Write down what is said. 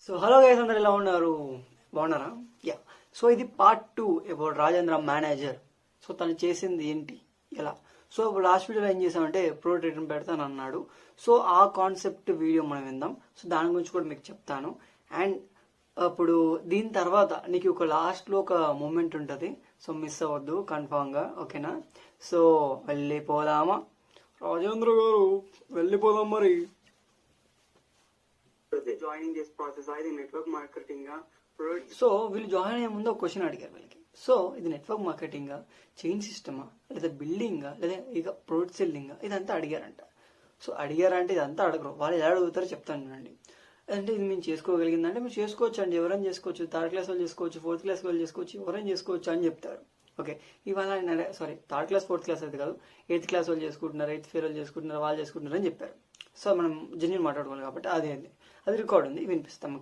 So hello guys, అందరు ఎలా ఉన్నారు? బాగున్నారా? యా. సో ఇది part 2 about Rajendra manager. So తను చేసింది ఏంటి, ఎలా. సో ఇప్పుడు లాస్ట్ వీడియోలో ఏం చేసామంటే ప్రోడక్ట్ రిటర్న్ పెడతాను అన్నాడు. సో ఆ కాన్సెప్ట్ వీడియో మనం విందాం. సో దాని గురించి కూడా మీకు చెప్తాను. అండ్ అప్పుడు దీని తర్వాత నీకు ఒక లాస్ట్లో ఒక మూమెంట్ ఉంటుంది. సో మిస్ అవ్వద్దు కన్ఫామ్గా, ఓకేనా? సో వెళ్ళిపోదామా రాజేంద్ర గారు, వెళ్ళిపోదాం మరి. జాయినింగ్ దిస్ ప్రాసెస్ ఇది నెట్వర్క్ మార్కెటింగ్. సో వీళ్ళు జాయిన్ అయ్యే ముందు ఒక క్వశ్చన్ అడిగారు వీళ్ళకి. సో ఇది నెట్వర్క్ మార్కెటింగ్, చైన్ సిస్టమా, లేదా బిల్డింగ్, లేదా ఇక ప్రొడక్ట్ సెల్లింగ్, ఇదంతా అడిగారంట. సో అడిగారంటే ఇదంతా అడగరు, వాళ్ళు ఎలా అడుగుతారో చెప్తాను చూడండి. అంటే ఇది మేము చేసుకోగలిగిందంటే మీరు చేసుకోవచ్చు అండి, ఎవరైనా చేసుకోవచ్చు, థర్డ్ క్లాస్ వాళ్ళు చేసుకోవచ్చు, ఫోర్త్ క్లాస్ వాళ్ళు చేసుకోవచ్చు, ఎవరైనా చేసుకోవచ్చు అని చెప్తారు. ఓకే, ఇవాళ sorry third class fourth class అయితే కాదు, ఎయిత్ క్లాస్ వాళ్ళు చేసుకుంటున్నారు, ఎయిత్ ఫెయిల్ వాళ్ళు చేసుకుంటున్నారు, వాళ్ళు చేసుకుంటున్నారు అని చెప్పారు. సో మనం జెన్యున్ మాట్లాడుకోవాలి కాబట్టి అది రికార్డ్ ఉంది, వినిపిస్తాం.